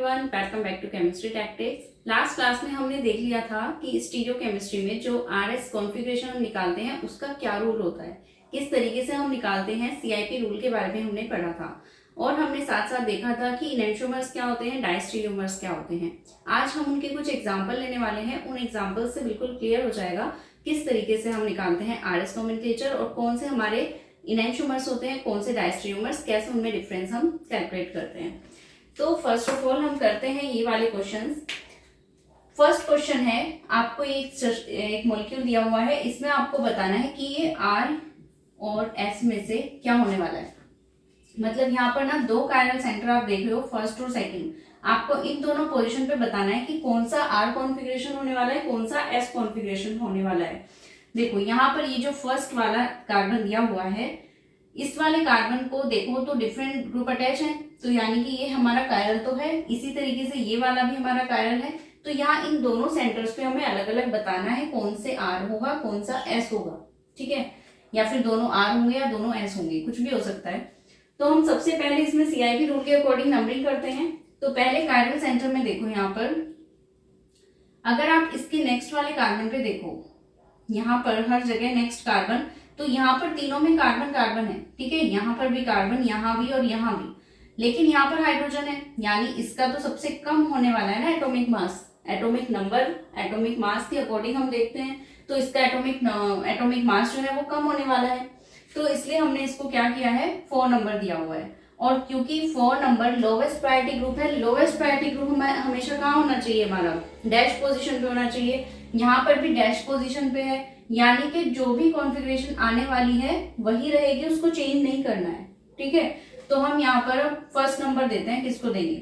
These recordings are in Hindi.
Everyone, welcome back to chemistry tactics. Last class में हमने देख लिया था कि स्टीरियोकेमिस्ट्री में जो आरएस कॉन्फ़िगरेशन हम निकालते हैं उसका क्या रूल होता है, किस तरीके से हम निकालते हैं। सीआईपी रूल के बारे में हमने पढ़ा था और हमने साथ साथ देखा था कि इनेंटियोमर्स क्या होते हैं, डायस्टीरियोमर्स क्या होते हैं। आज हम उनके कुछ एग्जाम्पल लेने वाले हैं। उन एग्जाम्पल से बिल्कुल क्लियर हो जाएगा किस तरीके से हम निकालते हैं आरएस नोमेनक्लेचर और कौन से हमारे इनेंटियोमर्स होते हैं, कौन से डायस्टीरियोमर्स, कैसे उनमें डिफरेंस हम कैलकुलेट करते हैं। तो फर्स्ट ऑफ ऑल हम करते हैं ये वाले क्वेश्चंस। फर्स्ट क्वेश्चन है, आपको एक मॉलिक्यूल दिया हुआ है, इसमें आपको बताना है कि ये आर और एस में से क्या होने वाला है। मतलब यहाँ पर ना दो कायरल सेंटर आप देख रहे हो, फर्स्ट और सेकंड। आपको इन दोनों पोजीशन पे बताना है कि कौन सा आर कॉन्फ़िगरेशन होने वाला है, कौन सा एस कॉन्फ़िगरेशन होने वाला है। देखो यहाँ पर ये जो फर्स्ट वाला कार्बन दिया हुआ है, इस वाले कार्बन को देखो तो डिफरेंट ग्रुप अटैच है, तो यानी कि ये हमारा कायरल तो है। इसी तरीके से ये वाला भी हमारा कायरल है। तो यहाँ इन दोनों सेंटर्स पे हमें अलग अलग बताना है कौन से आर होगा, कौन सा एस होगा, ठीक है। या फिर दोनों आर होंगे या दोनों एस होंगे, कुछ भी हो सकता है। तो हम सबसे पहले इसमें सीआईपी रूल के अकॉर्डिंग नंबरिंग करते हैं। तो पहले कायरल सेंटर में देखो, यहाँ पर अगर आप इसके नेक्स्ट वाले कार्बन पे देखो, यहाँ पर हर जगह नेक्स्ट कार्बन, तो यहाँ पर तीनों में कार्बन कार्बन है, ठीक है। यहाँ पर भी कार्बन, यहाँ भी और यहाँ भी, लेकिन यहाँ पर हाइड्रोजन है, यानी इसका तो सबसे कम होने वाला है ना atomic mass. Atomic number atomic mass के अकॉर्डिंग हम देखते हैं, तो इसका एटॉमिक मास जो है वो कम होने वाला है। तो इसलिए हमने इसको क्या किया है, 4 नंबर दिया हुआ है। और क्योंकि 4 नंबर लोवेस्ट प्रायोरिटी ग्रुप है, लोवेस्ट प्रायोरिटी ग्रुप हमेशा कहाँ होना चाहिए, हमारा डैश पोजीशन पे होना चाहिए। यहाँ पर भी डैश पोजीशन पे है, यानी कि जो भी कॉन्फ़िगरेशन आने वाली है वही रहेगी, उसको चेंज नहीं करना है, ठीक है। तो हम यहाँ पर फर्स्ट नंबर देते हैं, किसको देंगे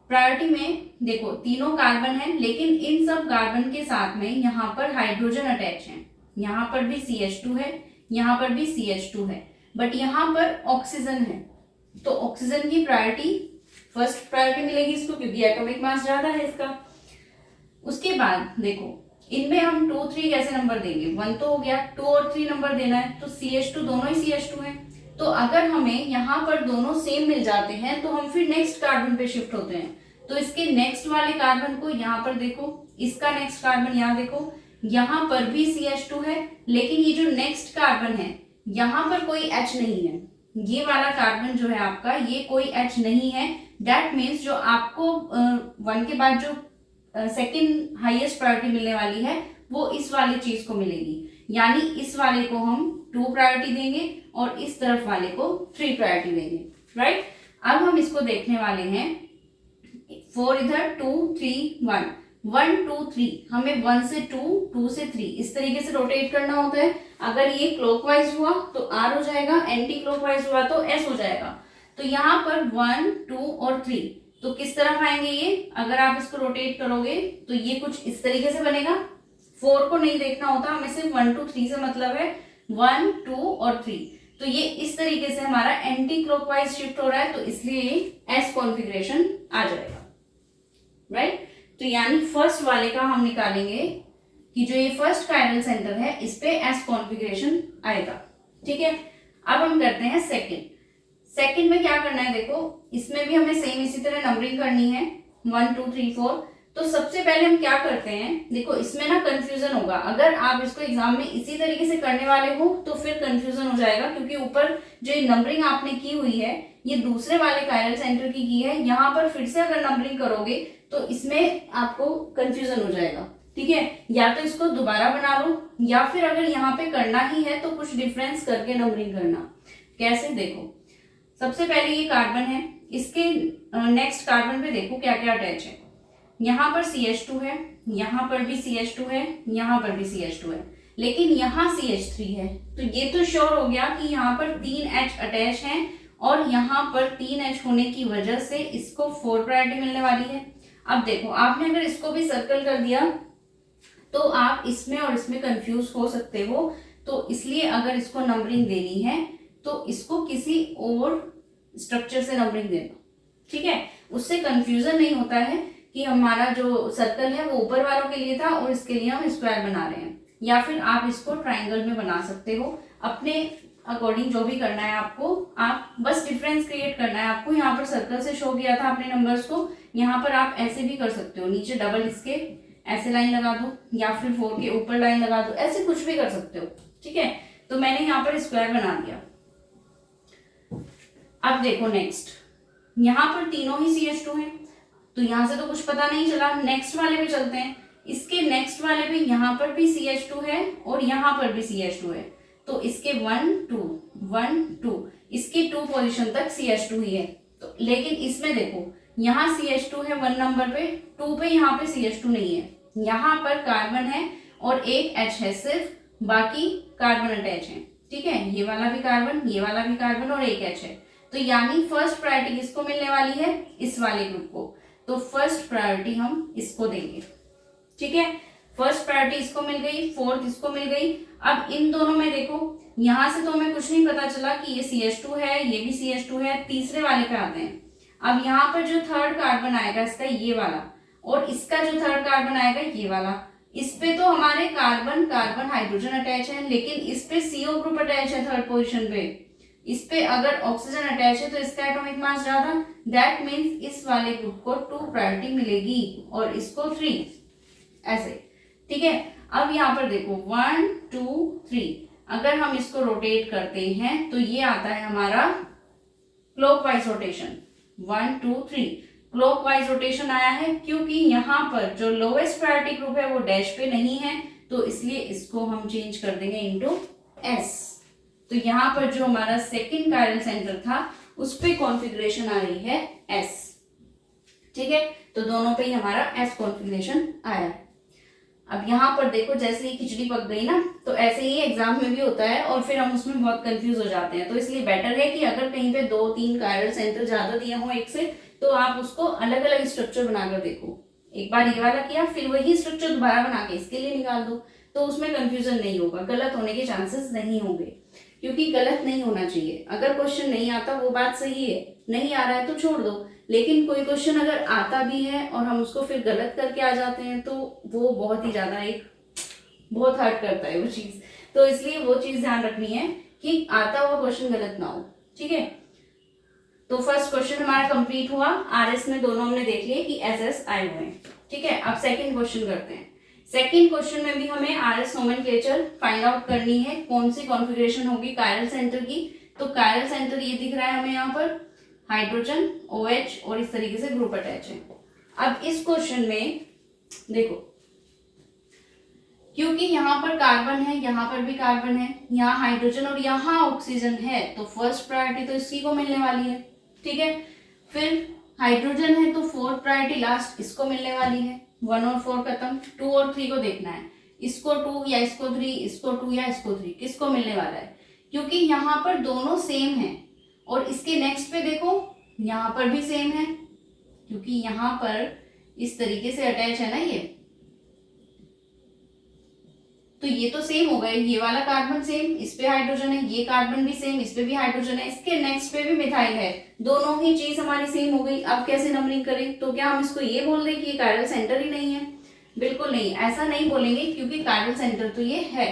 प्रायोरिटी में। देखो तीनों कार्बन है, लेकिन इन सब कार्बन के साथ में यहाँ पर हाइड्रोजन अटैच है। यहाँ पर भी CH2 है, यहाँ पर भी CH2 है, बट यहाँ पर ऑक्सीजन है। तो ऑक्सीजन की प्रायोरिटी फर्स्ट प्रायोरिटी मिलेगी इसको, क्योंकि एटॉमिक मास ज्यादा है इसका। उसके बाद देखो इनमें हम 2, 3 कैसे नंबर देंगे, 1 तो हो गया, 2 और 3 नंबर देना है। तो CH2 दोनों ही CH2 है, तो अगर हमें यहाँ पर दोनों सेम मिल जाते हैं तो हम फिर नेक्स्ट कार्बन पे शिफ्ट होते हैं। तो इसके नेक्स्ट वाले कार्बन को यहाँ पर देखो, इसका नेक्स्ट कार्बन यहाँ देखो, यहाँ पर भी CH2 है, लेकिन ये जो नेक्स्ट कार्बन है यहाँ पर कोई H नहीं है। ये वाला कार्बन जो है आपका, ये कोई H नहीं है। दैट मीन्स जो आपको 1 के बाद जो सेकंड हाईएस्ट प्रायोरिटी मिलने वाली है वो इस वाली चीज को मिलेगी, यानी इस वाले को हम 2 प्रायोरिटी देंगे और इस तरफ वाले को 3 प्रायोरिटी देंगे, राइट। अब हम इसको देखने वाले हैं 4 इधर, 2 3 1 1 2 3, हमें 1 से 2, 2 से 3 इस तरीके से रोटेट करना होता है। अगर ये क्लॉकवाइज हुआ तो R हो जाएगा, एंटी क्लॉकवाइज हुआ तो S हो जाएगा। तो यहाँ पर 1 2 और 3 तो किस तरफ आएंगे ये, अगर आप इसको रोटेट करोगे तो ये कुछ इस तरीके से बनेगा। 4 को नहीं देखना होता, हमें सिर्फ 1 2 3 से मतलब है, 1 2 और 3। तो ये इस तरीके से हमारा एंटी क्लॉकवाइज शिफ्ट हो रहा है, तो इसलिए ये एस कॉन्फ़िगरेशन आ जाएगा, राइट। तो यानी फर्स्ट वाले का हम निकालेंगे कि जो ये फर्स्ट कायरल सेंटर है इस पे एस कॉन्फ़िगरेशन आएगा, ठीक है। अब हम करते हैं सेकंड में क्या करना है, देखो इसमें भी हमें सेम इसी तरह नंबरिंग करनी है, 1 2 3 4। तो सबसे पहले हम क्या करते हैं, देखो इसमें ना कंफ्यूजन होगा, अगर आप इसको एग्जाम में इसी तरीके से करने वाले हो तो फिर कंफ्यूजन हो जाएगा, क्योंकि ऊपर जो नंबरिंग आपने की हुई है ये दूसरे वाले कायरल सेंटर की है। यहाँ पर फिर से अगर नंबरिंग करोगे तो इसमें आपको कंफ्यूजन हो जाएगा, ठीक है। या तो इसको दोबारा बना लो, या फिर अगर यहाँ पे करना ही है तो कुछ डिफरेंस करके नंबरिंग करना। कैसे, देखो सबसे पहले ये कार्बन है, इसके नेक्स्ट कार्बन पे देखो क्या क्या अटैच है। यहाँ पर CH2 है, यहाँ पर भी CH2 है, यहाँ पर भी CH2 है, लेकिन यहाँ CH3 है। तो ये तो श्योर हो गया कि यहाँ पर 3 H अटैच हैं, और यहाँ पर 3 H होने की वजह से इसको 4 प्रायोरिटी मिलने वाली है। अब देखो आपने अगर इसको भी सर्कल कर दिया तो आप इसमें और इसमें कंफ्यूज हो सकते हो, तो इसलिए अगर इसको नंबरिंग देनी है तो इसको किसी और स्ट्रक्चर से नंबरिंग देना, ठीक है। उससे कंफ्यूजन नहीं होता है कि हमारा जो सर्कल है वो ऊपर वालों के लिए था और इसके लिए हम स्क्वायर बना रहे हैं, या फिर आप इसको ट्राइंगल में बना सकते हो। अपने अकॉर्डिंग जो भी करना है आपको, आप बस डिफरेंस क्रिएट करना है आपको। यहाँ पर सर्कल से शो किया था अपने नंबर्स को, यहाँ पर आप ऐसे भी कर सकते हो, नीचे डबल इसके ऐसे लाइन लगा दो या फिर 4 के ऊपर लाइन लगा दो, ऐसे कुछ भी कर सकते हो। ठीक है, तो मैंने यहाँ पर स्क्वायर बना दिया। अब देखो नेक्स्ट, यहाँ पर तीनों ही CH2 है, तो यहाँ से तो कुछ पता नहीं चला। नेक्स्ट वाले पे चलते हैं। इसके नेक्स्ट वाले पे यहाँ पर भी CH2 है और यहाँ पर भी CH2 है, तो इसके 1 2 1 2 इसकी 2 पोजीशन तक CH2 ही है। तो लेकिन इसमें देखो यहाँ CH2 है 1 नंबर पे, 2 पे यहाँ पे CH2 नहीं है। यहाँ पर कार्बन है और एक H है सिर्फ, बाकी कार्बन अटैच है। ठीक है, ये वाला भी कार्बन, ये वाला भी कार्बन और एक H है। तो यानी फर्स्ट प्रायोरिटी किसको मिलने वाली है? इस वाले ग्रुप को। तो फर्स्ट प्रायोरिटी हम इसको देंगे। ठीक है, फर्स्ट प्रायोरिटी इसको मिल गई, फोर्थ इसको मिल गई। अब इन दोनों में देखो, यहां से तो हमें कुछ नहीं पता चला कि ये CH2 है, ये भी CH2 है। तीसरे वाले पे आते हैं। अब यहाँ पर जो थर्ड कार्बन आएगा इसका ये वाला, और इसका जो थर्ड कार्बन आएगा ये वाला। इस पे तो हमारे कार्बन कार्बन हाइड्रोजन अटैच है, लेकिन इस पे CO ग्रुप अटैच है थर्ड पोजीशन पे। इस पे अगर ऑक्सीजन अटैच है तो इसका एटॉमिक मास ज्यादा, दैट मीन्स इस वाले ग्रुप को 2 प्रायोरिटी मिलेगी और इसको 3, ऐसे। ठीक है, अब यहाँ पर देखो 1 2 3, अगर हम इसको रोटेट करते हैं तो ये आता है हमारा क्लॉकवाइज रोटेशन। 1 2 3 क्लॉकवाइज रोटेशन आया है, क्योंकि यहाँ पर जो लोवेस्ट प्रायोरिटी ग्रुप है वो डैश पे नहीं है, तो इसलिए इसको हम चेंज कर देंगे इनटू S। तो यहाँ पर जो हमारा सेकंड कायरल सेंटर था उस पे कॉन्फ़िगरेशन आ रही है S। ठीक है, तो दोनों पे ही हमारा S कॉन्फ़िगरेशन आया। अब यहाँ पर देखो, जैसे ही खिचड़ी पक गई ना, तो ऐसे ही एग्जाम में भी होता है और फिर हम उसमें बहुत कंफ्यूज हो जाते हैं। तो इसलिए बेटर है कि अगर कहीं पे 2-3 कायरल सेंटर ज्यादा दिए हो एक से, तो आप उसको अलग अलग स्ट्रक्चर बनाकर देखो। एक बार ये वाला किया, फिर वही स्ट्रक्चर दोबारा बना के इसके लिए निकाल दो, तो उसमें कंफ्यूजन नहीं होगा, गलत होने के चांसेस नहीं होंगे, क्योंकि गलत नहीं होना चाहिए। अगर क्वेश्चन नहीं आता वो बात सही है, नहीं आ रहा है तो छोड़ दो, लेकिन कोई क्वेश्चन अगर आता भी है और हम उसको फिर गलत करके आ जाते हैं तो वो बहुत ही ज्यादा बहुत हर्ट करता है वो चीज। तो इसलिए वो चीज ध्यान रखनी है कि आता हुआ क्वेश्चन गलत ना हो। ठीक है, तो फर्स्ट क्वेश्चन हमारा कंप्लीट हुआ। RS में दोनों हमने देख लिए कि SS आए हुए हैं। ठीक है, अब सेकंड क्वेश्चन करते हैं। सेकंड क्वेश्चन में भी हमें RS नोमेनक्लेचर फाइंड आउट करनी है, कौन सी कॉन्फ़िगरेशन होगी कायरल सेंटर की। तो कायरल सेंटर ये दिख रहा है हमें यहाँ पर, हाइड्रोजन OH और इस तरीके से ग्रुप अटैच है। अब इस क्वेश्चन में देखो, क्योंकि यहाँ पर कार्बन है, यहाँ पर भी कार्बन है, यहाँ हाइड्रोजन और यहाँ ऑक्सीजन है, तो फर्स्ट प्रायोरिटी तो इसी को मिलने वाली है। ठीक है, फिर हाइड्रोजन है तो फोर्थ प्रायोरिटी लास्ट इसको मिलने वाली है। 1 और 4 खत्म, 2 और 3 को देखना है, इसको 2 या इसको 3, इसको 2 या इसको 3, किसको मिलने वाला है, क्योंकि यहाँ पर दोनों सेम है। और इसके नेक्स्ट पे देखो, यहाँ पर भी सेम है, क्योंकि यहाँ पर इस तरीके से अटैच है ना ये, तो ये तो सेम हो गए। ये वाला कार्बन सेम, इस पे हाइड्रोजन है, ये कार्बन भी सेम, इस पे भी हाइड्रोजन है, इसके नेक्स्ट पे भी मिथाइल है, दोनों ही चीज हमारी सेम हो गई। अब कैसे नंबरिंग करें? तो क्या हम इसको ये बोल दें कि ये कायरल सेंटर ही नहीं है? बिल्कुल नहीं, ऐसा नहीं बोलेंगे, क्योंकि कायरल सेंटर तो ये है।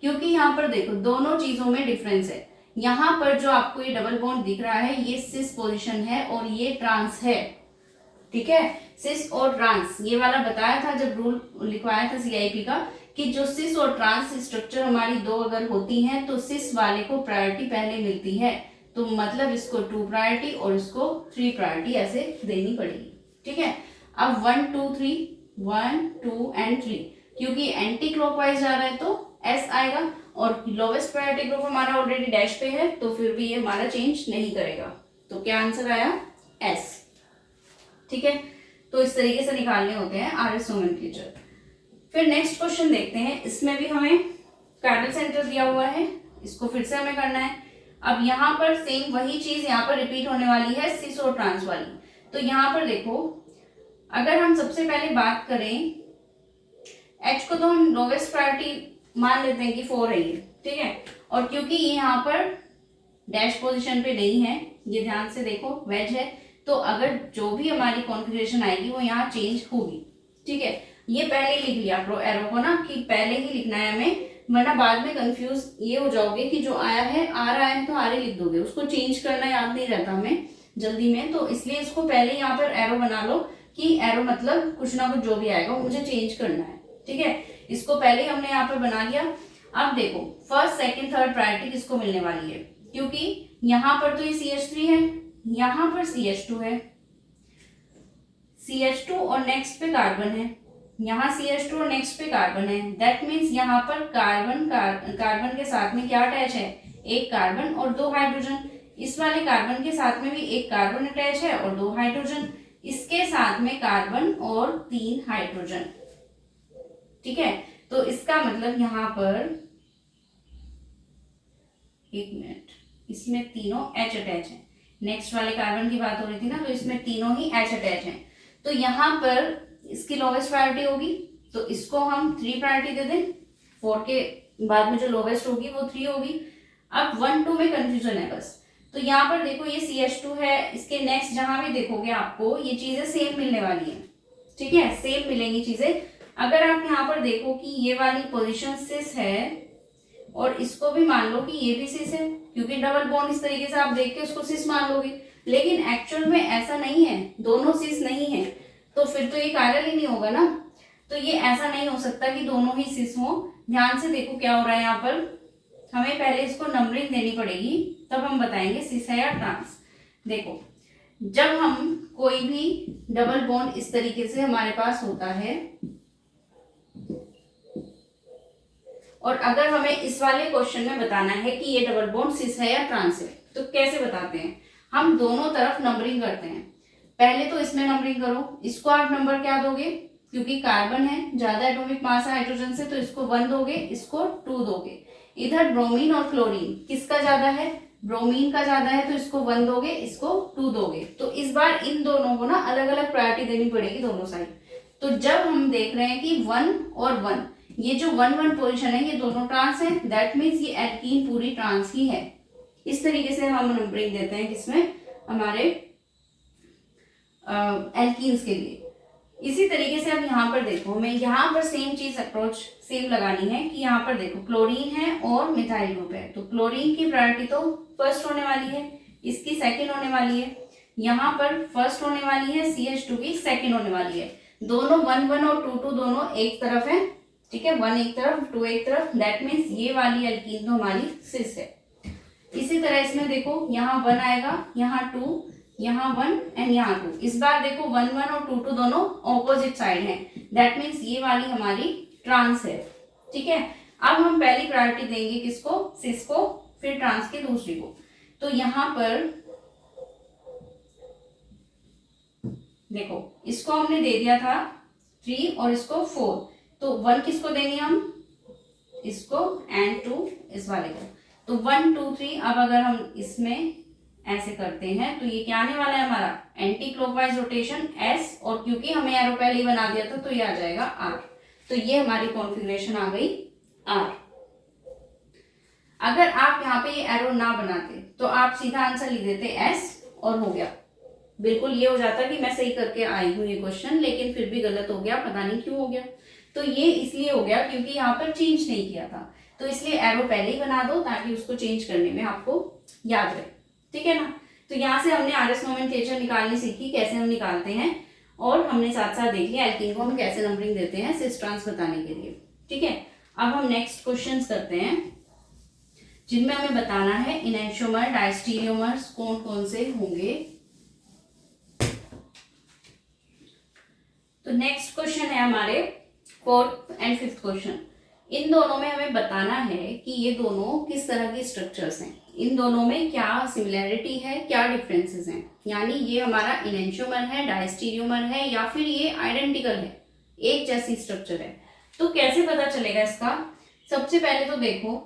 क्योंकि यहाँ पर देखो दोनों चीजों में डिफरेंस है। यहाँ पर जो आपको ये डबल बॉन्ड दिख रहा है ये सिस पोजिशन है और ये ट्रांस है। ठीक है, सिस और ट्रांस, ये वाला बताया था जब रूल लिखवाया था CIP का, कि जो सिस और ट्रांस स्ट्रक्चर हमारी दो अगर होती हैं तो सिस वाले को प्रायोरिटी पहले मिलती है, तो मतलब इसको 2 प्रायोरिटी और इसको 3 प्रायोरिटी ऐसे देनी पड़ेगी। ठीक है, अब 1 2 3 1 2 एंड 3, क्योंकि एंटी क्लॉकवाइज जा रहा है तो S आएगा, और लोवेस्ट प्रायोरिटी ग्रुप हमारा ऑलरेडी डैश पे है, तो फिर भी ये हमारा चेंज नहीं करेगा। तो क्या आंसर आया? S। ठीक है, तो इस तरीके से निकालने होते हैं RS नोमेनक्लेचर। फिर नेक्स्ट क्वेश्चन देखते हैं। इसमें भी हमें कायरल सेंटर दिया हुआ है, इसको फिर से हमें करना है। अब यहाँ पर सेम वही चीज यहाँ पर रिपीट होने वाली है, सिस और ट्रांस वाली। तो यहाँ पर देखो, अगर हम सबसे पहले बात करें, H को तो हम लोवेस्ट प्रायोरिटी मान लेते हैं कि 4 है ये। ठीक है, और क्योंकि ये यहाँ पर डैश पोजीशन पे नहीं है, ये ध्यान से देखो वेज है, तो अगर जो भी हमारी कॉन्फ़िगरेशन आएगी वो यहाँ चेंज होगी। ठीक है, ये पहले ही लिख लिया प्रो एरो को ना, कि पहले ही लिखना है हमें, वरना बाद में कंफ्यूज ये हो जाओगे कि जो आया है आ रहा है तो आरे लिख दोगे, उसको चेंज करना याद नहीं रहता हमें जल्दी में, तो इसलिए इसको पहले यहाँ पर एरो बना लो कि एरो मतलब कुछ ना कुछ जो भी आएगा वो मुझे चेंज करना है। ठीक है, इसको पहले ही हमने यहाँ पर बना लिया। अब देखो फर्स्ट सेकंड थर्ड प्रायोरिटी किसको मिलने वाली है, क्योंकि यहाँ पर तो ये CH3 है, यहाँ पर CH2 है, CH2 और नेक्स्ट पे कार्बन है, यहाँ CH2 और नेक्स्ट पे कार्बन है। दैट मीन्स यहाँ पर कार्बन के साथ में क्या अटैच है, एक कार्बन और 2 हाइड्रोजन। इस वाले कार्बन के साथ में भी एक कार्बन अटैच है और 2 हाइड्रोजन, इसके साथ में कार्बन और 3 हाइड्रोजन। ठीक है, तो इसका मतलब यहाँ पर एक मिनट, इसमें तीनों H अटैच है। नेक्स्ट वाले कार्बन की बात हो रही थी ना, तो इसमें तीनों ही H अटैच हैं। तो यहाँ पर इसकी लोवेस्ट प्रायोरिटी होगी, तो इसको हम 3 प्रायोरिटी दे दें। 4 के बाद में जो लोवेस्ट होगी वो 3 होगी। अब 1 2 में कंफ्यूजन है बस। तो यहाँ पर देखो ये CH2 है, इसके नेक्स्ट जहां भी देखोगे आपको ये चीजें सेम मिलने वाली है। ठीक है, सेम मिलेंगी चीजें। अगर आप यहाँ पर देखो कि ये वाली पोजीशन सिस है और इसको भी मान लो कि ये भी सिस है, क्योंकि डबल बॉन्ड इस तरीके से आप देख के उसको सिस मान लोगे, लेकिन एक्चुअल में ऐसा नहीं है, दोनों सिस नहीं है, तो फिर तो ये कायरल ही नहीं होगा ना। तो ये ऐसा नहीं हो सकता कि दोनों ही सिस हो। ध्यान से देखो क्या हो रहा है यहाँ पर, हमें पहले इसको नंबरिंग देनी पड़ेगी, तब हम बताएंगे सिस है या ट्रांस। देखो जब हम कोई भी डबल बॉन्ड इस तरीके से हमारे पास होता है, और अगर हमें इस वाले क्वेश्चन में बताना है कि ये डबल बॉन्ड सिस है या ट्रांस है, तो कैसे बताते हैं, हम दोनों तरफ नंबरिंग करते हैं। पहले तो इसमें नंबरिंग करो, इसको आप नंबर क्या दोगे, क्योंकि कार्बन है, ज्यादा एटॉमिक मास है हाइड्रोजन से, तो इसको 1 दोगे, इसको 2 दोगे। इधर ब्रोमीन और क्लोरीन किसका ज्यादा है, ब्रोमीन का ज्यादा है, तो इसको 1 दोगे, इसको 2 दोगे। तो इस बार इन दोनों को ना अलग अलग प्रायोरिटी देनी पड़ेगी दोनों साइड। तो जब हम देख रहे हैं कि 1 और 1, ये जो 1 पोजीशन है ये दोनों ट्रांस है, दैट मीन्स ये एल्कीन पूरी ट्रांस ही है। इस तरीके से हम नंबरिंग देते हैं किसमें, हमारे एल्कीन्स के लिए। इसी तरीके से अब यहाँ पर देखो, हमें यहाँ पर सेम चीज अप्रोच सेम लगानी है कि यहाँ पर देखो क्लोरीन है और मिथाइल ग्रुप है, तो क्लोरीन की प्रायोरिटी तो फर्स्ट होने वाली है, इसकी सेकंड होने वाली है, यहाँ पर फर्स्ट होने वाली है, CH2 की सेकंड होने वाली है। दोनों 1 1 और 2 2 दोनों एक तरफ है। ठीक है, 1 एक तरफ 2 एक तरफ, दैट मीन्स ये वाली एल्कीन तो हमारी सिस है। इसी तरह इसमें देखो यहाँ 1 आएगा, यहाँ 2, यहाँ 1 एंड यहाँ 2। इस बार देखो 1 1 और 2 2 दोनों ऑपोजिट साइड हैं, दैट मीन्स ये वाली हमारी ट्रांस है। ठीक है, अब हम पहली प्रायोरिटी देंगे किसको, सिस को, फिर ट्रांस की दूसरी को। तो यहाँ पर देखो इसको हमने दे दिया था 3 और इसको 4, तो 1 किसको देंगे हम, इसको, एंड 2 इस वाले को। तो 1 2 3। अब अगर हम इसमें ऐसे करते हैं तो ये क्या आने वाला है हमारा, एंटी क्लॉकवाइज रोटेशन S, और क्योंकि हमें एरो पहले ही बना दिया था तो ये आ जाएगा R। तो ये हमारी कॉन्फ़िगरेशन आ गई R। अगर आप यहाँ पे ये एरो ना बनाते तो आप सीधा आंसर लिख देते S और हो गया। बिल्कुल ये हो जाता कि मैं सही करके आई हूँ ये क्वेश्चन, लेकिन फिर भी गलत हो गया, पता नहीं क्यों हो गया। तो ये इसलिए हो गया क्योंकि यहाँ पर चेंज नहीं किया था, तो इसलिए एरो पहले ही बना दो ताकि उसको चेंज करने में आपको याद रहे। ठीक है ना, तो यहाँ से हमने RS नोमेनक्लेचर निकालनी सीखी, कैसे हम निकालते हैं, और हमने साथ साथ देख लिया एल्कीन को हम कैसे नंबरिंग देते हैं सिस ट्रांस बताने के लिए। ठीक है, अब हम नेक्स्ट क्वेश्चंस करते हैं जिनमें हमें बताना है इनैंशियोमर डायस्टीरियोमर्स कौन कौन से होंगे। तो नेक्स्ट क्वेश्चन है हमारे 4th एंड 5th क्वेश्चन। इन दोनों में हमें बताना है कि ये दोनों किस तरह के स्ट्रक्चर्स हैं, इन दोनों में क्या सिमिलैरिटी है, क्या डिफरेंसेस हैं। यानी ये हमारा इनैंशियोमर है, डायस्टीरियोमर है, या फिर ये आइडेंटिकल है, एक जैसी स्ट्रक्चर है। तो कैसे पता चलेगा इसका, सबसे पहले तो देखो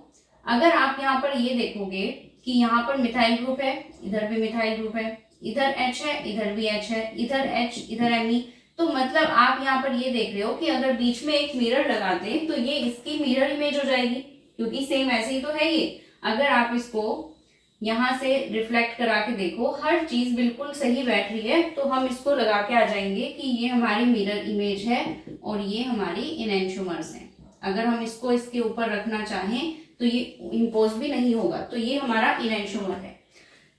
अगर आप यहाँ पर ये देखोगे कि यहाँ पर मिथाइल ग्रुप है, इधर भी मिथाइल ग्रुप है, इधर H है, इधर भी H है, इधर H, इधर Me, तो मतलब आप यहाँ पर ये देख रहे हो कि अगर बीच में एक मिरर लगा दें तो ये इसकी मिरर इमेज हो जाएगी, क्योंकि सेम ऐसे ही तो है ये। अगर आप इसको यहाँ से रिफ्लेक्ट करा के देखो, हर चीज बिल्कुल सही बैठ रही है, तो हम इसको लगा के आ जाएंगे कि ये हमारी मिरर इमेज है और ये हमारी इनैंशियोमर्स हैं। अगर हम इसको इसके ऊपर रखना चाहें तो ये इम्पोज भी नहीं होगा, तो ये हमारा इनैंशियोमर है।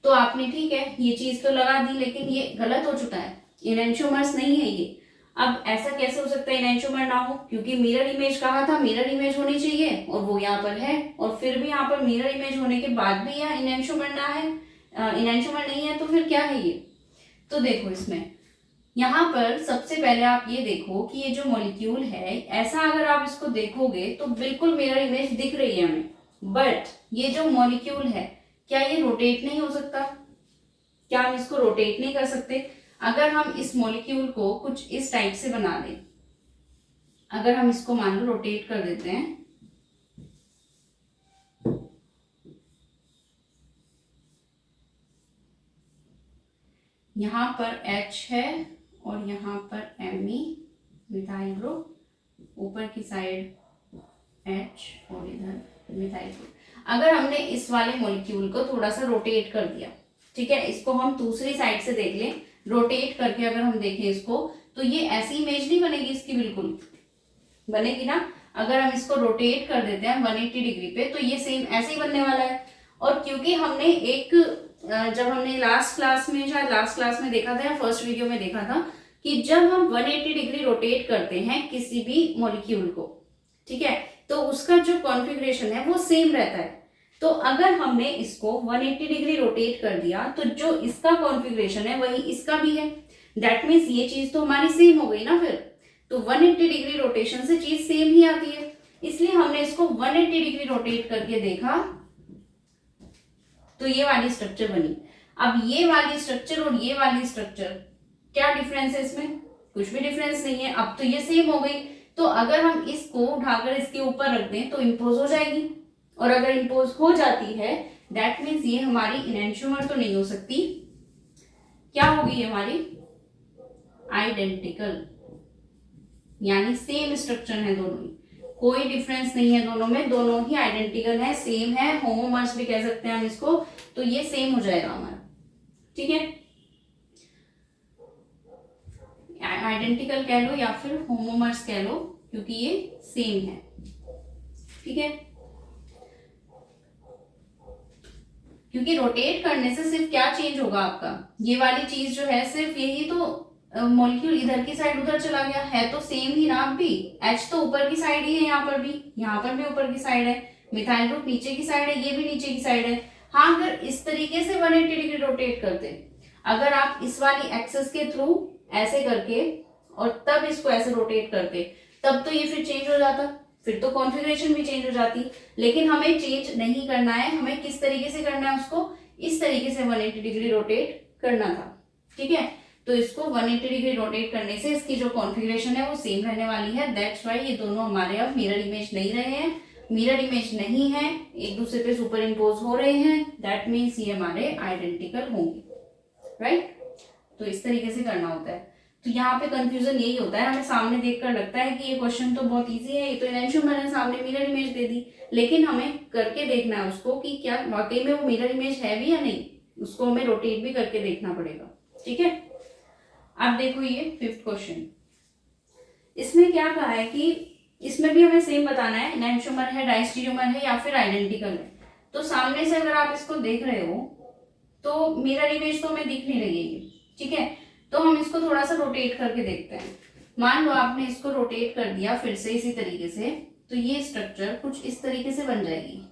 तो आपने ठीक है ये चीज तो लगा दी, लेकिन ये गलत हो चुका है। इनएंशियोमर्स नहीं है ये। अब ऐसा कैसे हो सकता है इनएंशियोमर ना हो, क्योंकि मिरर इमेज कहा था, मिरर इमेज होनी चाहिए और वो यहाँ पर है, और फिर भी यहाँ पर मिरर इमेज होने के बाद भी यहाँ इनएंशियोमर ना है, इनएंशियोमर नहीं है, तो फिर क्या है ये। तो देखो इसमें यहाँ पर सबसे पहले आप ये देखो कि ये जो मॉलिक्यूल है, ऐसा अगर आप इसको देखोगे तो बिल्कुल मिरर इमेज दिख रही है हमें, बट ये जो मॉलिक्यूल है क्या ये रोटेट नहीं हो सकता, क्या हम इसको रोटेट नहीं कर सकते। अगर हम इस मॉलिक्यूल को कुछ इस टाइप से बना दें, अगर हम इसको मान लो रोटेट कर देते हैं, यहाँ पर H है और यहाँ पर Me मिथाइल ग्रुप, ऊपर की साइड H और इधर मिथाइल ग्रुप। अगर हमने इस वाले मॉलिक्यूल को थोड़ा सा रोटेट कर दिया, ठीक है, इसको हम दूसरी साइड से देख लें, रोटेट करके अगर हम देखें इसको, तो ये ऐसी इमेज नहीं बनेगी इसकी, बिल्कुल बनेगी ना। अगर हम इसको रोटेट कर देते हैं 180 डिग्री पे, तो ये सेम ऐसे ही बनने वाला है। और क्योंकि हमने एक जब हमने लास्ट क्लास में, शायद लास्ट क्लास में देखा था या फर्स्ट वीडियो में देखा था कि जब हम 180 डिग्री रोटेट करते हैं किसी भी मॉलिक्यूल को, ठीक है, तो उसका जो कॉन्फ़िगरेशन है वो सेम रहता है। तो अगर हमने इसको 180 डिग्री रोटेट कर दिया तो जो इसका कॉन्फ़िगरेशन है वही इसका भी है, दैट मीन्स ये चीज तो हमारी सेम हो गई ना फिर। तो 180 डिग्री रोटेशन से चीज सेम ही आती है, इसलिए हमने इसको 180 डिग्री रोटेट करके देखा तो ये वाली स्ट्रक्चर बनी। अब ये वाली स्ट्रक्चर और ये वाली स्ट्रक्चर, क्या डिफरेंस है इसमें, कुछ भी डिफरेंस नहीं है, अब तो ये सेम हो गई। तो अगर हम इसको उठाकर इसके ऊपर रख दें तो इंपोज हो जाएगी, और अगर इंपोज हो जाती है दैट मीन्स ये हमारी इनएंशियोमर तो नहीं हो सकती, क्या होगी हमारी आइडेंटिकल, यानी सेम स्ट्रक्चर है दोनों ही, कोई डिफरेंस नहीं है दोनों में, दोनों ही आइडेंटिकल है, सेम है, होमोमर्स भी कह सकते हैं हम इसको। तो ये सेम हो जाएगा हमारा, ठीक है, आइडेंटिकल कह लो या फिर होमोमर्स कह लो, क्योंकि ये सेम है, ठीक है। क्योंकि रोटेट करने से सिर्फ क्या चेंज होगा आपका, ये वाली चीज जो है सिर्फ यही तो मॉलिक्यूल इधर की साइड उधर चला गया, है तो सेम ही ना, भी H तो ऊपर की साइड ही है, यहाँ पर भी ऊपर की साइड है, मिथाइल ग्रुप नीचे की साइड है, ये भी नीचे की साइड है। हाँ, अगर इस तरीके से 180 डिग्री रोटेट करते, अगर आप इस वाली एक्सेस के थ्रू ऐसे करके और तब इसको ऐसे रोटेट करते, तब तो ये फिर चेंज हो जाता, फिर तो कॉन्फ़िगरेशन भी चेंज हो जाती। लेकिन हमें चेंज नहीं करना है, हमें किस तरीके से करना है, उसको इस तरीके से 180 डिग्री रोटेट करना था, ठीक है। तो इसको 180 डिग्री रोटेट करने से इसकी जो कॉन्फ़िगरेशन है वो सेम रहने वाली है, दैट्स वाई ये दोनों हमारे अब मिरर इमेज नहीं रहे हैं, मिरर इमेज नहीं है, एक दूसरे पे सुपर इम्पोज हो रहे हैं, दैट मीन्स ये हमारे आइडेंटिकल होंगे, राइट। तो इस तरीके से करना होता है। तो यहाँ पे कंफ्यूजन यही होता है, हमें सामने देखकर लगता है कि ये क्वेश्चन तो बहुत इजी है, ये तो इनएंशियोमर है, सामने मिरर इमेज दे दी, लेकिन हमें करके देखना है उसको कि क्या वाकई में वो मिरर इमेज है भी या नहीं, उसको हमें रोटेट भी करके देखना पड़ेगा, ठीक है। अब देखो ये 5th क्वेश्चन, इसमें क्या कहा है कि इसमें भी हमें सेम बताना है, इनएंशियोमर है, डायस्टेरियोमर है या फिर आइडेंटिकल है। तो सामने से अगर आप इसको देख रहे हो तो मिरर इमेज तो हमें दिख नहीं लगेगी, ठीक है। तो हम इसको थोड़ा सा रोटेट करके देखते हैं। मान लो आपने इसको रोटेट कर दिया फिर से इसी तरीके से, तो ये स्ट्रक्चर कुछ इस तरीके से बन जाएगी,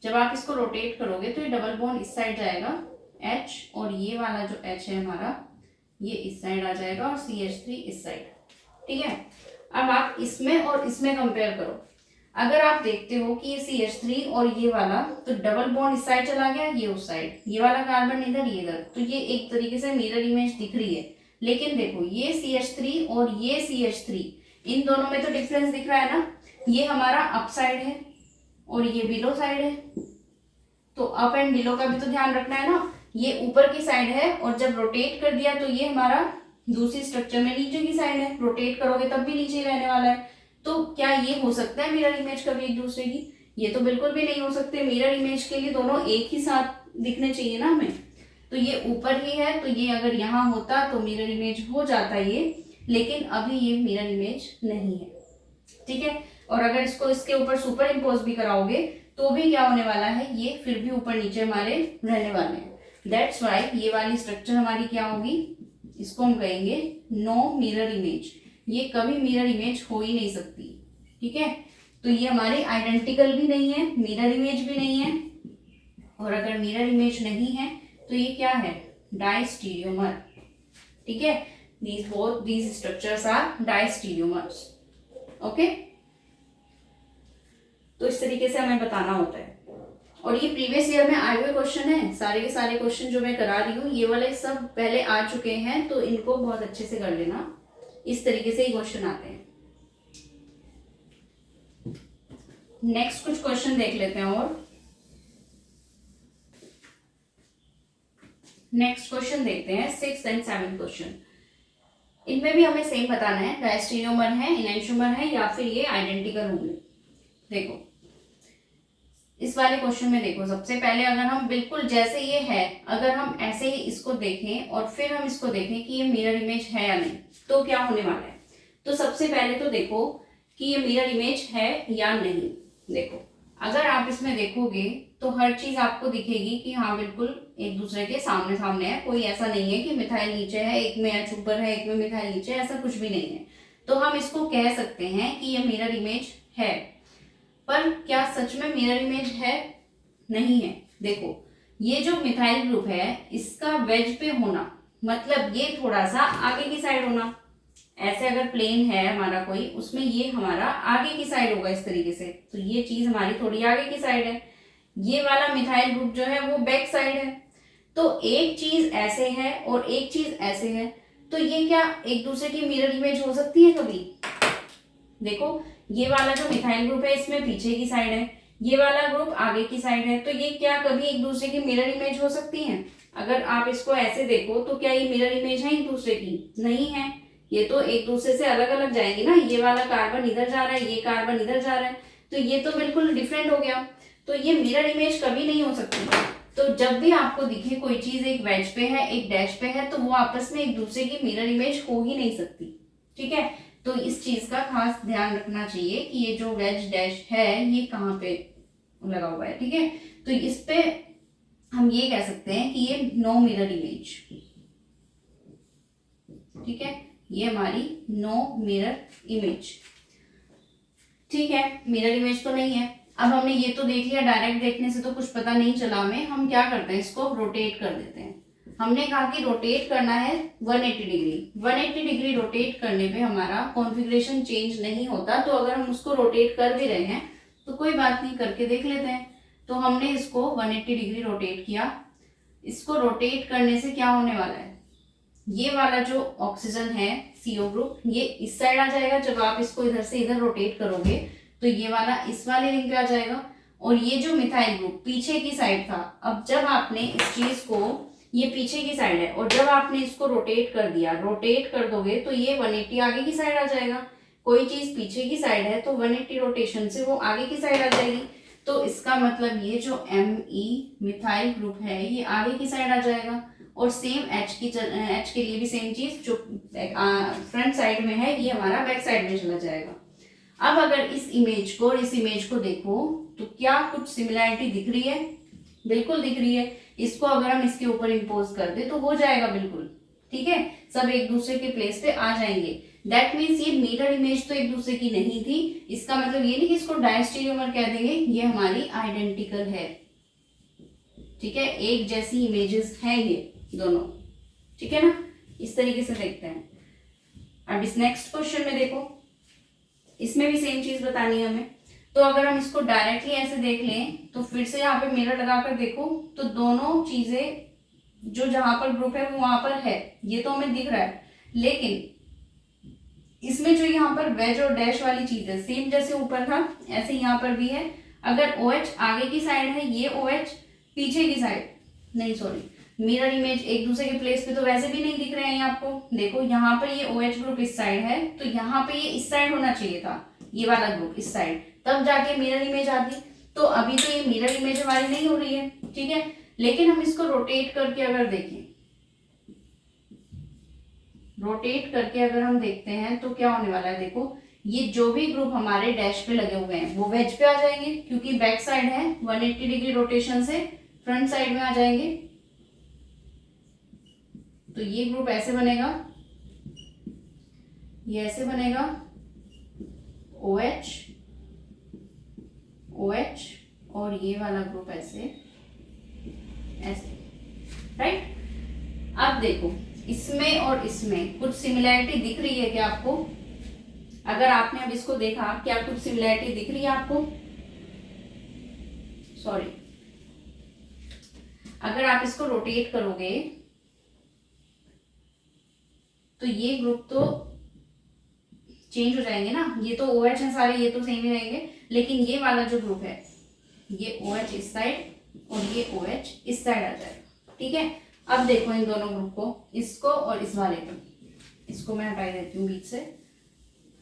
जब आप इसको रोटेट करोगे तो ये डबल बॉन्ड इस साइड जाएगा H, और ये वाला जो H है हमारा ये इस साइड आ जाएगा और CH3 इस साइड, ठीक है। अब आप इसमें और इसमें कंपेयर करो, अगर आप देखते हो कि ये CH3 और ये वाला, तो डबल बॉन्ड इस साइड चला गया, ये उस साइड, ये वाला कार्बन इधर, ये इधर, तो ये एक तरीके से मिरर इमेज दिख रही है। लेकिन देखो ये CH3 और ये CH3, इन दोनों में तो डिफरेंस दिख रहा है ना, ये हमारा अप साइड है और ये बिलो साइड है, तो अप एंड बिलो का भी तो ध्यान रखना है ना, ये ऊपर की साइड है और जब रोटेट कर दिया तो ये हमारा दूसरी स्ट्रक्चर में नीचे की साइड है, रोटेट करोगे तब भी नीचे रहने वाला है। तो क्या ये हो सकता है मिरर इमेज कभी एक दूसरे की, ये तो बिल्कुल भी नहीं हो सकते। मिरर इमेज के लिए दोनों एक ही साथ दिखने चाहिए ना हमें, तो ये ऊपर ही है, तो ये अगर यहाँ होता तो मिरर इमेज हो जाता ये, लेकिन अभी ये मिरर इमेज नहीं है, ठीक है। और अगर इसको इसके ऊपर सुपर इम्पोज भी कराओगे तो भी क्या होने वाला है, ये फिर भी ऊपर नीचे हमारे रहने वाले हैं। दैट्स वाई ये वाली स्ट्रक्चर हमारी क्या होगी, इसको हम कहेंगे नो मिरर इमेज। ये कभी मिरर इमेज हो ही नहीं सकती, ठीक है। तो ये हमारी आइडेंटिकल भी नहीं है, मिरर इमेज भी नहीं है, और अगर मिरर इमेज नहीं है तो ये क्या है, डाइस्टीरियोमर, ठीक है। these structures are diastereomers, okay. तो इस तरीके से हमें बताना होता है। और ये प्रीवियस ईयर में आए हुए क्वेश्चन है, सारे के सारे क्वेश्चन जो मैं करा रही हूँ ये वाले सब पहले आ चुके हैं, तो इनको बहुत अच्छे से कर लेना। इस तरीके से ही क्वेश्चन आते हैं। नेक्स्ट कुछ क्वेश्चन देख लेते हैं। और नेक्स्ट क्वेश्चन देखते हैं 6th and 7th क्वेश्चन। इनमें भी हमें सेम बताना है, डायस्टेरियोमर है, इनैंशियोमर है, या फिर ये आइडेंटिकल होंगे। देखो इस वाले क्वेश्चन में देखो, सबसे पहले अगर हम बिल्कुल जैसे ये है, अगर हम ऐसे ही इसको देखें और फिर हम इसको देखें कि ये मिरर इमेज है या नहीं, तो क्या होने वाला है। तो सबसे पहले तो देखो कि ये मिरर इमेज है या नहीं। देखो अगर आप इसमें देखोगे तो हर चीज आपको दिखेगी कि हाँ बिल्कुल एक दूसरे के सामने सामने है। कोई ऐसा नहीं है कि मिथाइल नीचे है, एक में एच ऊपर है, एक में मिथाइल नीचे है, ऐसा कुछ भी नहीं है। तो हम इसको कह सकते हैं कि ये मिरर इमेज है। पर क्या सच में मिरर इमेज है, नहीं है। देखो ये जो मिथाइल ग्रुप है इसका वेज पे होना मतलब ये थोड़ा सा आगे की साइड होना। ऐसे अगर प्लेन है हमारा कोई, उसमें ये हमारा आगे की साइड होगा इस तरीके से, तो ये चीज हमारी थोड़ी आगे की साइड है। ये वाला मिथाइल ग्रुप जो है वो बैक साइड है। तो एक चीज ऐसे है और एक चीज ऐसे है, तो ये क्या एक दूसरे की मिरर इमेज हो सकती है कभी। देखो ये वाला जो मिथाइल ग्रुप है इसमें पीछे की साइड है, ये वाला ग्रुप आगे की साइड है, तो ये क्या कभी एक दूसरे की मिरर इमेज हो सकती है। अगर आप इसको ऐसे देखो तो क्या ये मिरर इमेज है एक दूसरे की, नहीं है। ये तो एक दूसरे से अलग अलग जाएंगे ना। ये वाला कार्बन इधर जा रहा है, ये कार्बन इधर जा रहा है, तो ये तो बिल्कुल डिफरेंट हो गया। तो ये मिरर इमेज कभी नहीं हो सकती। तो जब भी आपको दिखे कोई चीज एक वेज पे है एक डैश पे है, तो वो आपस में एक दूसरे की मिरर इमेज हो ही नहीं सकती, ठीक है। तो इस चीज का खास ध्यान रखना चाहिए कि ये जो वेज डैश है ये कहाँ पे लगा हुआ है, ठीक है। तो इस पे हम ये कह सकते हैं कि ये नो मिरर इमेज, ठीक है। ये हमारी नो मिरर इमेज, ठीक है। मिरर इमेज तो नहीं है। अब हमने ये तो देख लिया, डायरेक्ट देखने से तो कुछ पता नहीं चला हमें। हम क्या करते हैं, इसको रोटेट कर देते हैं। हमने कहा कि रोटेट करना है 180 डिग्री। 180 डिग्री रोटेट करने पे हमारा कॉन्फ़िगरेशन चेंज नहीं होता। तो अगर हम उसको रोटेट कर भी रहे हैं तो कोई बात नहीं, करके देख लेते हैं। तो हमने इसको 180 डिग्री रोटेट किया। इसको रोटेट करने से क्या होने वाला है, ये वाला जो ऑक्सीजन है CO ग्रुप ये इस साइड आ जाएगा। जब आप इसको इधर से इधर रोटेट करोगे तो ये वाला इस वाले रिंग पे आ जाएगा, और ये जो मिथाइल ग्रुप पीछे की साइड था, अब जब आपने इस चीज को, ये पीछे की साइड है, और जब आपने इसको रोटेट कर दिया, रोटेट कर दोगे तो ये 180 आगे की साइड आ जाएगा। कोई चीज पीछे की साइड है तो 180 रोटेशन से वो आगे की साइड आ जाएगी। तो इसका मतलब ये जो Me मिथाइल ग्रुप है ये आगे की साइड आ जाएगा। और सेम H के लिए भी सेम चीज, जो फ्रंट साइड में है ये हमारा बैक साइड में चला जाएगा। अब अगर इस इमेज को और इस इमेज को देखो तो क्या कुछ सिमिलैरिटी दिख रही है, बिल्कुल दिख रही है। इसको अगर हम इसके ऊपर इम्पोज कर दे तो हो जाएगा बिल्कुल, ठीक है। सब एक दूसरे के प्लेस पे आ जाएंगे। दैट मीन्स ये मिरर इमेज तो एक दूसरे की नहीं थी। इसका मतलब ये नहीं कि इसको डायस्टेरियोमर कह देंगे, ये हमारी आइडेंटिकल है, ठीक है। एक जैसी इमेजेस हैं ये दोनों, ठीक है ना। इस तरीके से देखते हैं। अब इस नेक्स्ट क्वेश्चन में देखो, इसमें भी सेम चीज बतानी है हमें। तो अगर हम इसको डायरेक्टली ऐसे देख लें तो फिर से यहाँ पे मिरर लगाकर देखो तो दोनों चीजें जो जहां पर ग्रुप है वो वहां पर है, ये तो हमें दिख रहा है। लेकिन इसमें जो यहाँ पर वेज और डैश वाली चीज है, सेम जैसे ऊपर था ऐसे यहाँ पर भी है। अगर OH आगे की साइड है, ये OH पीछे की साइड, नहीं सॉरी, मिरर इमेज एक दूसरे के प्लेस पे तो वैसे भी नहीं दिख रहे हैं आपको। देखो यहाँ पर ये OH ग्रुप इस साइड है, तो यहाँ पे ये इस साइड होना चाहिए था, ये वाला ग्रुप इस साइड, तब जाके मिरर इमेज आती। तो अभी तो ये मिरर इमेज हमारी नहीं हो रही है, ठीक है। लेकिन हम इसको रोटेट करके अगर देखें, रोटेट करके अगर हम देखते हैं तो क्या होने वाला है। देखो ये जो भी ग्रुप हमारे डैश पे लगे हुए हैं वो वेज पे आ जाएंगे, क्योंकि बैक साइड है 180 डिग्री रोटेशन से फ्रंट साइड में आ जाएंगे। तो ये ग्रुप ऐसे बनेगा, ये ऐसे बनेगा, OH OH, और ये वाला ग्रुप ऐसे ऐसे, राइट। अब देखो इसमें और इसमें कुछ सिमिलैरिटी दिख रही है क्या आपको? अगर आपने अब इसको देखा, क्या कुछ सिमिलैरिटी दिख रही है आपको? सॉरी, अगर आप इसको रोटेट करोगे तो ये ग्रुप तो चेंज हो जाएंगे ना, ये तो OH है सारे, ये तो सेम ही रहेंगे, लेकिन ये वाला जो ग्रुप है ये OH इस साइड और ये OH इस साइड आ जाएगा, ठीक है। अब देखो इन दोनों ग्रुप को, इसको और इस वाले को, इसको मैं हटा देती हूँ बीच से।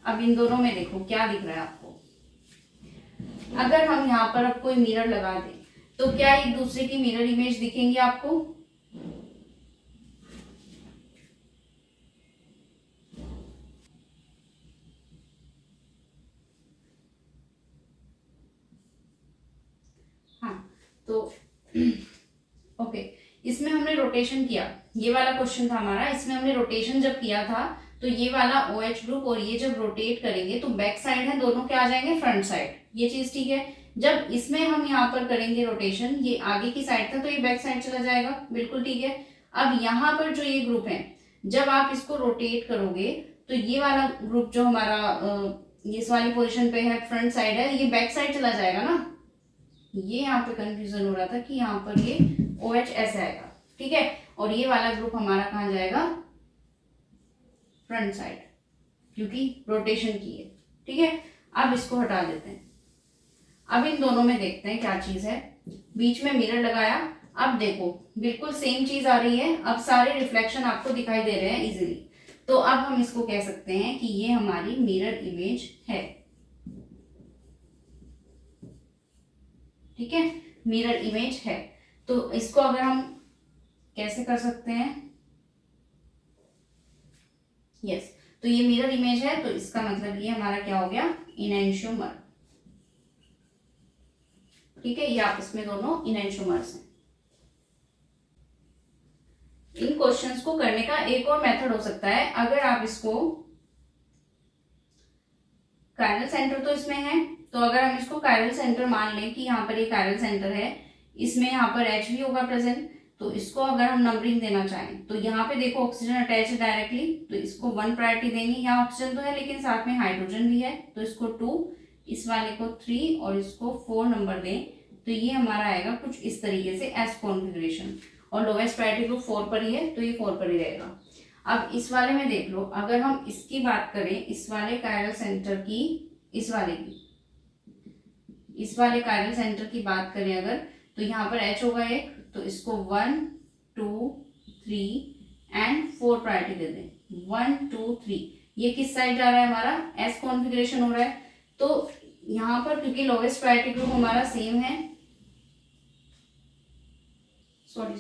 अब इन दोनों में देखो क्या दिख रहा है आपको। अगर हम यहाँ पर अब कोई मिरर लगा दें तो क्या एक दूसरे की मिरर इमेज दिखेंगी आपको? हाँ, तो ओके, इसमें हमने रोटेशन किया, ये वाला क्वेश्चन था हमारा, इसमें हमने रोटेशन जब किया था तो ये वाला OH ग्रुप और ये जब रोटेट करेंगे तो बैक साइड है, दोनों क्या आ जाएंगे? फ्रंट साइड, ये चीज ठीक है। जब इसमें हम यहाँ पर करेंगे रोटेशन, ये आगे की साइड था तो ये बैक साइड चला जाएगा, बिल्कुल ठीक है। अब यहाँ पर जो ये ग्रुप है, जब आप इसको रोटेट करोगे तो ये वाला ग्रुप जो हमारा ये इस वाली पोजिशन पे है, फ्रंट साइड है, ये बैक साइड चला जाएगा ना। ये यहाँ पे कंफ्यूजन हो रहा था कि यहाँ पर ये OH ऐसे आएगा, ठीक है, और ये वाला ग्रुप हमारा कहाँ जाएगा? फ्रंट साइड, क्योंकि रोटेशन की है, ठीक है। अब इसको हटा देते हैं। अब इन दोनों में देखते हैं क्या चीज है। बीच में मिरर लगाया, अब देखो बिल्कुल सेम चीज आ रही है, अब सारे रिफ्लेक्शन आपको दिखाई दे रहे हैं इजीली। तो अब हम इसको कह सकते हैं कि ये हमारी मिरर इमेज है, ठीक है, मिरर इमेज है। तो इसको अगर हम कैसे कर सकते हैं? यस, तो ये मिरर इमेज है, तो इसका मतलब ये हमारा क्या हो गया? इनैंशियोमर, ठीक है, ये आपस में दोनों इनैंशियोमर्स हैं। इन क्वेश्चंस को करने का एक और मेथड हो सकता है, अगर आप इसको कायरल सेंटर तो इसमें है, तो अगर हम इसको कायरल सेंटर मान लें कि यहाँ पर ये कायरल सेंटर है, इसमें यहाँ पर H भी होगा प्रेजेंट, तो इसको अगर हम नंबरिंग देना चाहें तो यहाँ पे देखो ऑक्सीजन अटैच है डायरेक्टली, तो इसको 1 प्रायोरिटी देंगे। यहाँ ऑक्सीजन तो है लेकिन साथ में हाइड्रोजन भी है, तो इसको 2, इस वाले को 3 और इसको 4 नंबर दें, तो ये हमारा आएगा कुछ इस तरीके से एस कॉन्फ़िगरेशन, और लोवेस्ट प्रायोरिटी ग्रुप 4 पर ही है तो ये 4 पर ही रहेगा। अब इस वाले में देख लो, अगर हम इसकी बात करें, इस वाले कायरल सेंटर की, इस वाले कायरल सेंटर की बात करें अगर, तो यहाँ पर H होगा एक, तो इसको 1 2 3 एंड 4 प्रायोरिटी दे दें। 1 2 3, ये किस साइड जा रहा है? हमारा एस कॉन्फ़िगरेशन हो रहा है। तो यहाँ पर क्योंकि लोवेस्ट प्रायोरिटी ग्रुप हमारा सेम है, सॉरी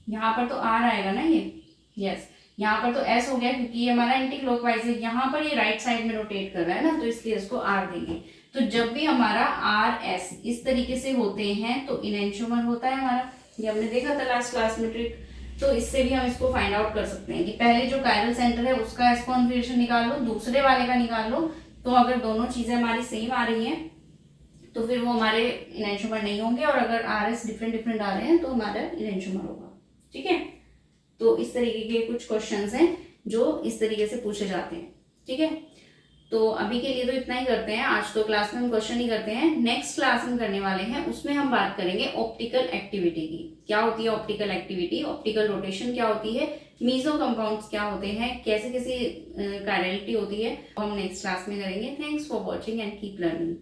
यहाँ पर तो R आएगा ना ये, यस, यहाँ पर तो S हो गया क्योंकि ये हमारा एंटी क्लॉकवाइज है, यहाँ पर ये राइट साइड में रोटेट कर रहा है ना, तो इसलिए इसको R देंगे। तो जब भी हमारा RS इस तरीके से होते हैं तो इनैंशियोमर होता है हमारा, ये हमने देखा था लास्ट क्लास में ट्रिक। तो इससे भी हम इसको फाइंड आउट कर सकते हैं कि पहले जो कायरल सेंटर है उसका एस कॉन्फ़िगरेशन निकाल लो, दूसरे वाले का निकाल लो, तो अगर दोनों चीजें हमारी सेम आ रही हैं तो फिर वो हमारे इनैंशियोमर नहीं होंगे, और अगर RS डिफरेंट आ रहे हैं तो हमारा इनैंशियोमर होगा, ठीक है। तो इस तरीके के कुछ क्वेश्चंस हैं जो इस तरीके से पूछे जाते हैं, ठीक है। तो अभी के लिए तो इतना ही करते हैं, आज तो क्लास में हम क्वेश्चन ही करते हैं। नेक्स्ट क्लास हम करने वाले हैं, उसमें हम बात करेंगे ऑप्टिकल एक्टिविटी की। क्या होती है ऑप्टिकल एक्टिविटी, ऑप्टिकल रोटेशन क्या होती है, मीजो कंपाउंड्स क्या होते हैं, कैसे कैसे कायरलिटी होती है, हम नेक्स्ट क्लास में करेंगे। Thanks for watching and keep learning.